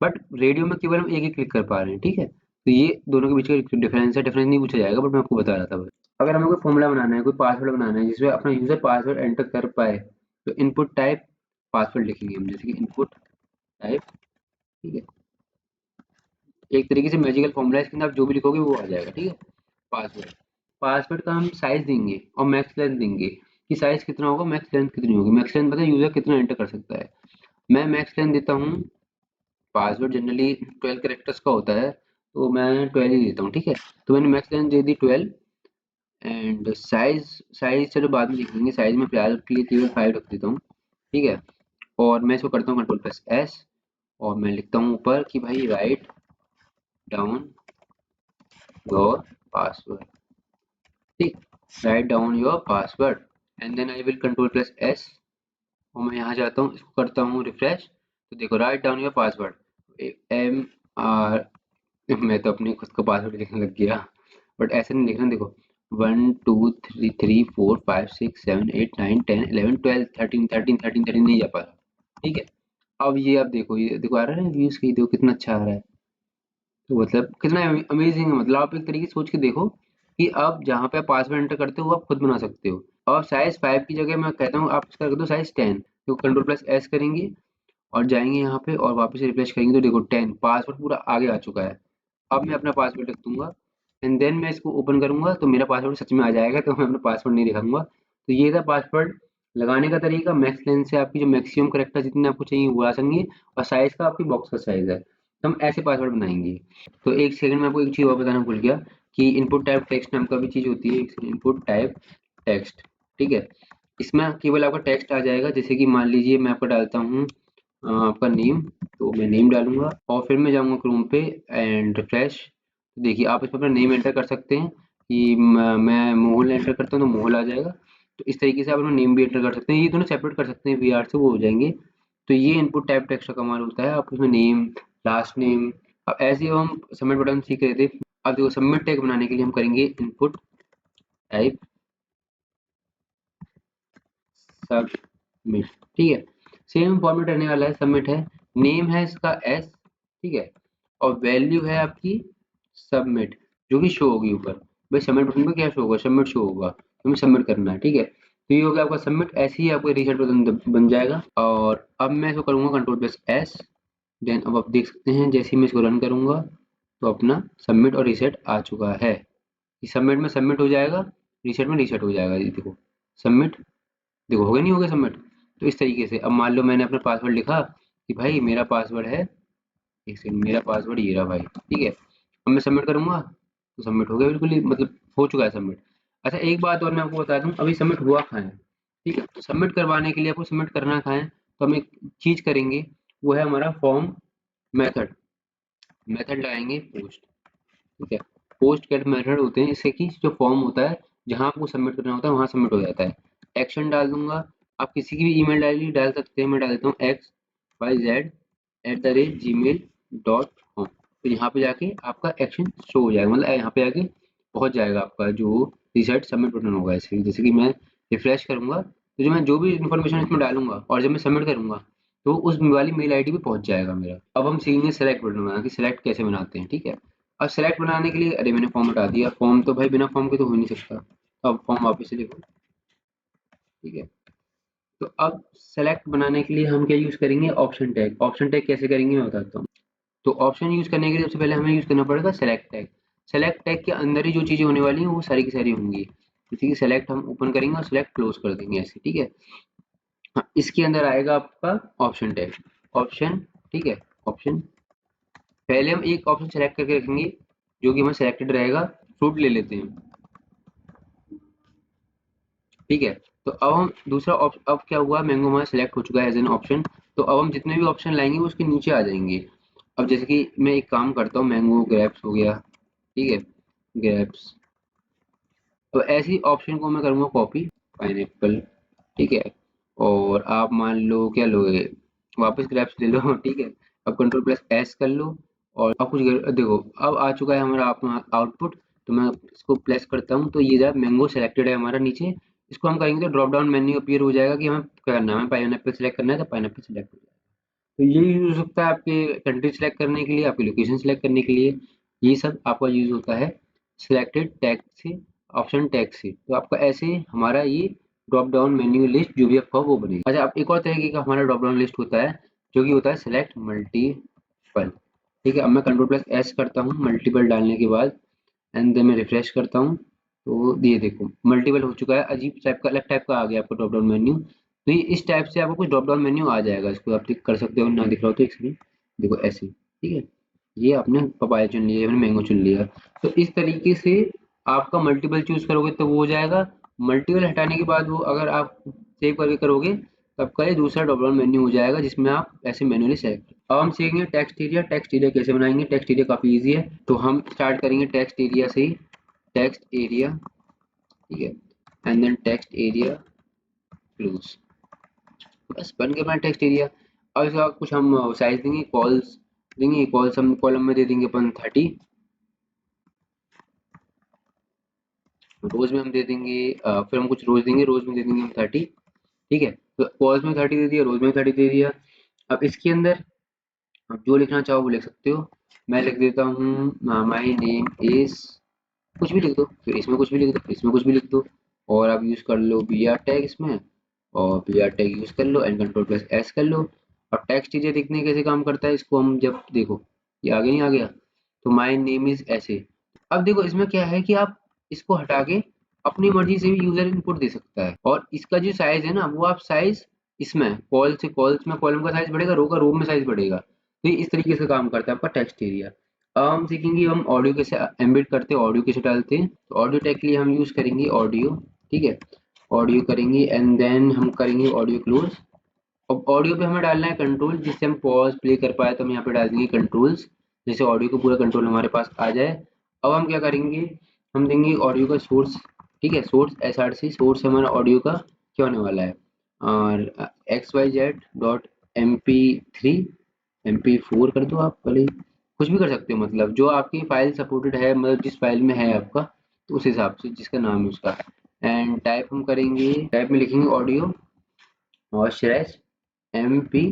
बट रेडियो में केवल हम एक ही क्लिक कर पा रहे हैं, ठीक है। तो ये दोनों के बीच का डिफरेंस है, डिफरेंस नहीं पूछा जाएगा, बट मैं आपको बता रहा था बस। अगर हमें कोई फॉर्मूला बनाना है, कोई पासवर्ड बनाना है जिसमें अपना यूजर पासवर्ड एंटर कर पाए, तो इनपुट टाइप पासवर्ड लिखेंगे हम, जैसे कि इनपुट टाइप, ठीक है। एक तरीके से मैजिकल फॉर्मूला है, इसके अंदर आप जो भी लिखोगे वो आ जाएगा, ठीक है। पासवर्ड, पासवर्ड का हम साइज देंगे और मैक्स लेंथ देंगे, कि साइज कितना होगा, मैक्स लेंथ कितनी होगी। मैक्स लेंथ पता है यूजर कितना एंटर कर सकता है। मैं मैक्स लेंथ देता हूँ, पासवर्ड जनरली 12 कैरेक्टर्स का होता है, तो मैं 12 ही देता हूँ, ठीक है। तो मैंने max length they the 12। And size, size चलो बाद में देख लेंगे, साइज में फिलहाल के लिए केवल 5 रख देता हूँ, ठीक है। और मैं इसको करता हूँ कंट्रोल प्लस एस और मैं लिखता हूँ ऊपर कि भाई राइट डाउन योर पासवर्ड, ठीक, write down your password. And then I will control plus S और मैं यहाँ जाता हूँ, इसको करता हूँ रिफ्रेश। तो देखो write down your password, M R, मैं तो अपने खुद का पासवर्ड लिखने लग गया, बट ऐसे नहीं लिखना। देखो 1 2 3 4 5 6 7 8 9 10 11 12 13 13 13 नहीं जा पा रहा, ठीक है। अब ये आप देखो, ये देखो आ रहा है ना व्यूज की, देखो कितना अच्छा आ रहा है। तो मतलब कितना अमेजिंग है, मतलब आप एक तरीके से सोच के देखो कि अब जहाँ पे आप पासवर्ड एंटर करते हो वो आप खुद बना सकते हो। और साइज 5 की जगह मैं कहता हूँ आप इसका कर दो साइज 10, तो कंट्रोल प्लस एस करेंगे और जाएंगे यहाँ पे और वापस से रिफ्रेश करेंगे, तो देखो 10 पासवर्ड पूरा आगे आ चुका है। अब मैं अपना पासवर्ड रख दूंगा एंड देन मैं इसको ओपन करूंगा, तो मेरा पासवर्ड सच में आ जाएगा, तो मैं अपना पासवर्ड नहीं दिखाऊंगा। तो ये था पासवर्ड लगाने का तरीका मैक्स लेंथ से आपकी जो मैक्सिमम करेक्टर जितने आपको चाहिए वो आ सकेंगे, और साइज का आपकी बॉक्स का साइज है, तो हम ऐसे पासवर्ड बनाएंगे। तो एक सेकंड में आपको एक चीज़ और बताना भूल गया कि इनपुट टाइप टेक्स्ट नाम का भी चीज़ होती है, इनपुट टाइप टेक्स्ट। ठीक है, इसमें केवल आपका टेक्स्ट आ जाएगा, जैसे कि मान लीजिए मैं आपका डालता हूँ आपका नेम, तो मैं नेम डालूंगा और फिर मैं जाऊंगा क्रोम पे एंड रिफ्रेश। देखिए आप इसमें अपना नेम एंटर कर सकते हैं कि मैं मोहन एंटर करता हूँ तो मोहन आ जाएगा। तो इस तरीके से आप अपना नेम भी एंटर कर सकते हैं, ये दोनों सेपरेट कर सकते हैं वी आर से, वो हो जाएंगे। तो ये इनपुट टाइप टेक्स्ट का कमाल होता है, आप उसमें नेम, लास्ट नेम। अब ऐसे ही हम सबमिट बटन सीख रहे थे। अब देखो सबमिट टैग बनाने के लिए हम करेंगे इनपुट टाइप सबमिट। ठीक है, सेम फॉर्मेट रहने वाला है, सबमिट है, नेम है इसका एस, ठीक है, और वैल्यू है आपकी सबमिट, जो कि शो होगी ऊपर। भाई सबमिट बटन पे क्या शो होगा, सबमिट शो होगा, तो हमें सबमिट करना है। ठीक है, तो ये हो गया आपका सबमिट। ऐसे ही आपका रीसेट बटन बन जाएगा। और अब मैं इसको करूंगा कंट्रोल प्लस एस, देन अब आप देख सकते हैं जैसे ही मैं इसको रन करूंगा तो अपना सबमिट और रीसेट आ चुका है। ये सबमिट में सबमिट हो जाएगा, रीसेट में रीसेट हो जाएगा। ये देखो सबमिट, देखो हो गया नहीं हो गया सबमिट। तो इस तरीके से अब मान लो मैंने अपना पासवर्ड लिखा कि भाई मेरा पासवर्ड है, एक सेकंड, मेरा पासवर्ड ये रहा भाई। ठीक है, अब मैं सबमिट करूंगा तो सबमिट हो गया बिल्कुल ही, मतलब हो चुका है सबमिट। अच्छा एक बात और मैं आपको बता दूं, अभी सबमिट हुआ कहाँ है। ठीक है, तो सबमिट करवाने के लिए आपको सबमिट करना कहाँ है, तो हम एक चीज करेंगे, वो है हमारा फॉर्म मेथड। मेथड लगाएंगे पोस्ट। ठीक है, पोस्ट गेट मेथड होते हैं इससे कि जो फॉर्म होता है जहाँ आपको सबमिट करना होता है वहाँ सबमिट हो जाता है। एक्शन डाल दूंगा, आप किसी की भी ईमेल आईडी डाल सकते हैं, मैं डाल देता हूँ xyz@gmail.com। तो यहाँ पे जाके आपका एक्शन शो हो जाएगा, मतलब यहाँ पे जाके पहुँच जाएगा आपका जो रिजल्ट सबमिट बटन होगा। ऐसे जैसे कि मैं रिफ्रेश करूंगा तो जो मैं जो भी इन्फॉर्मेशन इसमें डालूंगा और जब मैं सबमिट करूंगा तो उस वाली मेल आईडी पे पहुंच जाएगा मेरा। अब हम सीखेंगे सेलेक्ट बटन बनाना कि सेलेक्ट कैसे बनाते हैं। ठीक है, अब सेलेक्ट बनाने के लिए, अरे मैंने फॉर्म हटा दिया, फॉर्म तो भाई बिना फॉर्म के तो हो ही नहीं सकता। तो अब फॉर्म वापस से लिखो। ठीक है, तो अब सेलेक्ट बनाने के लिए हम क्या यूज करेंगे, ऑप्शन टैग। ऑप्शन टैग कैसे करेंगे मैं बताता हूँ। तो ऑप्शन यूज करने के लिए सबसे पहले हमें यूज करना पड़ेगा सेलेक्ट टैग। सेलेक्ट टैग के अंदर ही जो चीजें होने वाली हैं वो सारी की सारी होंगी। जैसे कि सेलेक्ट हम ओपन करेंगे और सेलेक्ट क्लोज कर देंगे ऐसे। ठीक है, हाँ, इसके अंदर आएगा आपका ऑप्शन टैग। ऑप्शन, ठीक है, ऑप्शन, पहले हम एक ऑप्शन सेलेक्ट करके रखेंगे जो कि हमें सेलेक्टेड रहेगा। फ्रूट ले लेते हैं। ठीक है, तो अब हम दूसरा अब क्या हुआ, मैंगो हमारा सेलेक्ट हो चुका है एज एन ऑप्शन। तो अब हम जितने भी ऑप्शन लाएंगे वो उसके नीचे आ जाएंगे। अब जैसे कि मैं एक काम करता हूँ, मैंगो ग्रेप्स हो गया। ठीक है, ग्रेप्स, तो ऐसी ऑप्शन को मैं करूँगा कॉपी, पाइनएप्पल। ठीक है, और आप मान लो क्या लोगे, वापस ग्रेप्स ले लो। ठीक है, अब कंट्रोल प्लस एस कर लो और अब कुछ देखो अब आ चुका है हमारा आउटपुट। तो मैं इसको प्लेस करता हूँ तो ये जब मैंगो सेलेक्टेड है हमारा नीचे, इसको हम करेंगे तो ड्रॉप डाउन मेन्यू अपीयर हो जाएगा कि हमें क्या करना है, हमें पाइनएप्पल सेलेक्ट करना है तो पाइनएप्पल सेलेक्ट हो जाएगा। तो ये यूज हो सकता है आपके कंट्री सेलेक्ट करने के लिए, आपकी लोकेशन सेलेक्ट करने के लिए। ये सब आपका यूज होता है सिलेक्टेड टैग से, ऑप्शन टैग से। तो आपका ऐसे हमारा ये ड्रॉप डाउन मेन्यू लिस्ट जो भी आपका वो बनेगी। अच्छा, अब एक और तरीके का हमारा ड्रॉप डाउन लिस्ट होता है जो कि होता है सिलेक्ट मल्टीपल। ठीक है, अब मैं कंट्रोल प्लस एस करता हूँ मल्टीपल डालने के बाद, एंड देन मैं रिफ्रेश करता हूँ तो ये देखो मल्टीपल हो चुका है, अजीब टाइप का, अलग टाइप का आ गया आपका ड्रॉप डाउन मेन्यू। तो ये इस टाइप से आपको कुछ ड्रॉप डाउन मेन्यू आ जाएगा, इसको आप कर सकते हो, ना दिख रहा हो तो एक सेकंड देखो ऐसे। ठीक है, ये आपने पपाया चुन लिया, आपने मैंगो चुन लिया। तो इस तरीके से आपका मल्टीपल चूज करोगे तो वो हो जाएगा। मल्टीपल हटाने के बाद वो अगर आप सेव करके करोगे तो आपका ये दूसरा ड्रॉप डाउन मेन्यू हो जाएगा जिसमें आप ऐसे मैन्युअली सेलेक्ट। अब हम सीखेंगे टेक्स्ट एरिया। टेक्स्ट एरिया कैसे बनाएंगे, टेक्स्ट एरिया काफी इजी है। तो हम स्टार्ट करेंगे टेक्स्ट एरिया से ही, टेक्स्ट एरिया। ठीक है, and then text area close, बस बन गया अपना टेक्स्ट एरिया। अब इसका कुछ हम साइज देंगे, कॉल्स देंगे, कॉल्स हम कॉलम में दे देंगे अपन 30, रोज में हम दे देंगे फिर हम कुछ रोज देंगे, रोज में दे देंगे हम 30। ठीक है, तो कॉल्स में 30 दे दिया, रोज में 30 दे दिया। अब इसके अंदर आप जो लिखना चाहो वो लिख सकते हो। मैं लिख देता हूँ माई नेम इज, कुछ भी लिख दो, फिर इसमें कुछ भी लिख दो, फिर इसमें कुछ भी लिख दो, और आप यूज कर लो बी आर टैग इसमें, और बी आर टैग यूज कर लो एंड कंट्रोल प्लस एस कर लो। अब टेक्स्ट चीजें दिखने कैसे काम करता है, इसको हम जब देखो ये आगे नहीं आ गया, तो माई नेम इज ऐसे। अब देखो इसमें क्या है कि आप इसको हटा के अपनी मर्जी से भी यूजर इनपुट दे सकता है। और इसका जो साइज है ना, वो आप साइज इसमें कॉल से कॉल्स में कॉलम का साइज बढ़ेगा, रो का रो में साइज बढ़ेगा। तो ये इस तरीके से काम करता है आपका टेक्स्ट एरिया। अब हम सीखेंगे हम ऑडियो कैसे एम्बेड करते हैं, ऑडियो कैसे डालते हैं। तो ऑडियो टैग के लिए हम यूज करेंगे ऑडियो, ठीक है, ऑडियो करेंगे एंड देन हम करेंगे ऑडियो क्लोज। अब ऑडियो पे हमें डालना है कंट्रोल, जिससे हम पॉज प्ले कर पाए, तो हम यहाँ पे डाल देंगे कंट्रोल्स, जैसे ऑडियो को पूरा कंट्रोल हमारे पास आ जाए। अब हम क्या करेंगे, हम देंगे ऑडियो का सोर्स, ठीक है, सोर्स SRC, सोर्स हमारा ऑडियो का क्या होने वाला है, और xyz.mp3 MP4 कर दो आप, भले ही कुछ भी कर सकते हो, मतलब जो आपकी फाइल सपोर्टेड है, मतलब जिस फाइल में है आपका, तो उस हिसाब से जिसका नाम है उसका। एंड टाइप हम करेंगे, टाइप में लिखेंगे ऑडियो और स्लैश MP,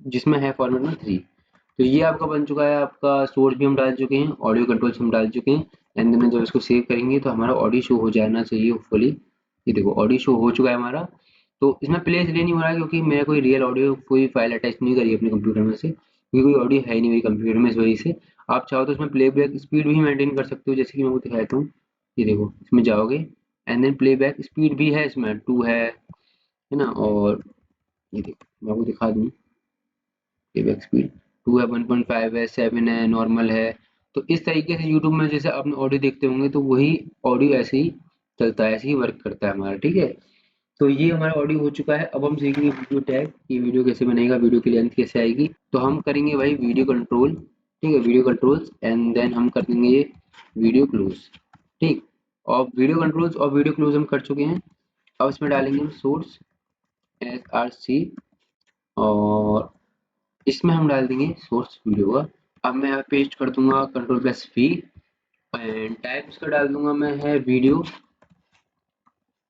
जिसमें है फॉर्मेट में 3। तो ये आपका बन चुका है, आपका सोर्स भी हम डाल चुके हैं, ऑडियो कंट्रोल्स हम डाल चुके हैं। एंड देन जब इसको सेव करेंगे तो हमारा ऑडियो शो हो जाना चाहिए होपफुली। ये देखो ऑडियो शो हो चुका है हमारा। तो इसमें प्ले इसलिए नहीं हो रहा है क्योंकि मैं कोई रियल ऑडियो कोई फाइल अटैच नहीं करी अपने कंप्यूटर में से, क्योंकि कोई ऑडियो है ही नहीं मेरे कंप्यूटर में, इस वजह से। आप चाहो तो इसमें प्लेबैक स्पीड भी मेंटेन कर सकते हो, जैसे कि मैं आपको दिखाता हूँ। ये देखो इसमें जाओगे एंड देन प्लेबैक स्पीड भी है, इसमें 2 है ना। और ये देखो मैं आपको दिखा दूँ, प्लेबैक स्पीड 2 है, 1.5 है, 7 है, नॉर्मल है। तो इस तरीके से यूट्यूब में जैसे आपने ऑडियो देखते होंगे, तो वही ऑडियो ऐसे ही चलता है, ऐसे ही वर्क करता है हमारा, ठीक है। तो ये हमारा ऑडियो हो चुका है। अब हम सीखेंगे वीडियो टैग, ये वीडियो कैसे बनेगा, वीडियो की लेंथ कैसे आएगी। तो हम करेंगे भाई वीडियो कंट्रोल, ठीक है, वीडियो कंट्रोल्स एंड देन हम कर देंगे ये वीडियो क्लोज, ठीक। और वीडियो कंट्रोल्स और वीडियो क्लोज हम कर चुके हैं। अब इसमें डालेंगे हम सोर्स SRC, और इसमें हम डाल देंगे सोर्स वीडियो का। अब मैं यहाँ पेस्ट कर दूंगा Ctrl+V एंड टाइप इसका डाल दूंगा मैं है वीडियो,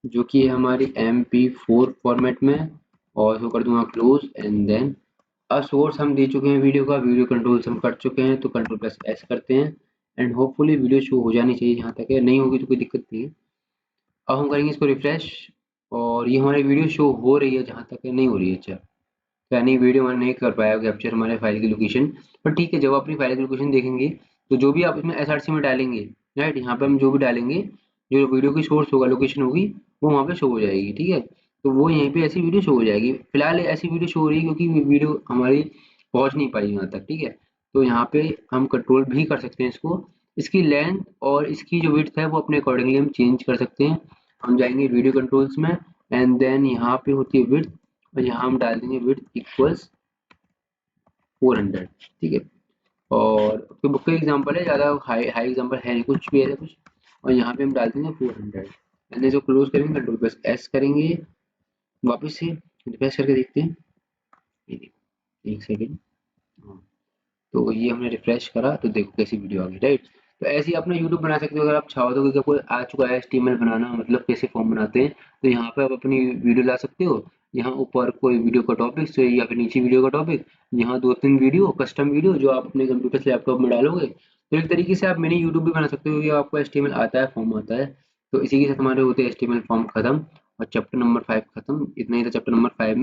जो कि है हमारी MP4 फॉर्मेट में, और इसको कर दूंगा क्लोज एंड देन। अब सोर्स हम दे चुके हैं वीडियो का, वीडियो कंट्रोल्स हम कर चुके हैं, तो Ctrl+S करते हैं एंड होपफुली वीडियो शो हो जानी चाहिए, जहाँ तक है, नहीं होगी तो कोई दिक्कत नहीं है। अब हम करेंगे इसको रिफ्रेश, और ये हमारी वीडियो शो हो रही है, जहाँ तक है नहीं हो रही है। अच्छा, यानी वीडियो हमारा नहीं कर पाया कैप्चर हमारे फाइल की लोकेशन। पर ठीक है, जब अपनी फाइल की लोकेशन देखेंगे, तो जो भी आप इसमें SRC में डालेंगे, राइट, यहाँ पे हम जो भी डालेंगे, जो वीडियो की सोर्स होगा, लोकेशन होगी, वो वहाँ पे शो हो जाएगी, ठीक है। तो वो यहीं पे ऐसी वीडियो शो हो जाएगी। फिलहाल ऐसी वीडियो शो हो रही है क्योंकि वीडियो हमारी पहुँच नहीं पाई यहाँ तक, ठीक है। तो यहाँ पे हम कंट्रोल भी कर सकते हैं इसको, इसकी लेंथ और इसकी जो विड्थ है वो अपने अकॉर्डिंगली हम चेंज कर सकते हैं। हम जाएंगे वीडियो कंट्रोल्स में एंड देन यहाँ पे होती है विड्थ, और यहाँ हम डाल देंगे विड्थ इक्वल्स 400, ठीक है। और तो बुक का एग्जांपल है, ज़्यादा हाई हाई एग्जांपल है नहीं, कुछ भी ऐसा कुछ। और यहाँ पे हम डाल देंगे 400 एंड जो क्लोज करेंगे Ctrl+S करेंगे, वापस से रिफ्रेश करके देखते हैं। ये देखो, एक सेकेंड, हाँ, तो ये हमने रिफ्रेश करा तो देखो कैसी वीडियो आ गई, राइट। तो ऐसे ही अपना यूट्यूब बना सकते हो अगर आप चाहो तो, क्योंकि कोई आ चुका है HTML बनाना, मतलब कैसे फॉर्म बनाते हैं, तो यहाँ पे आप अपनी वीडियो ला सकते हो। यहाँ ऊपर कोई वीडियो का टॉपिक से, या फिर नीचे वीडियो का टॉपिक, यहाँ 2-3 वीडियो कस्टम वीडियो जो आप अपने कंप्यूटर से लैपटॉप में डालोगे, तो एक तरीके से आप मिनी यूट्यूब भी बना सकते हो, क्योंकि आपको HTML आता है, फॉर्म आता है। तो इसी के साथ हमारे होते हैं HTML फॉर्म खत्म, और चैप्टर नंबर 5 खत्म। इतना ही था चैप्टर नंबर 5 में।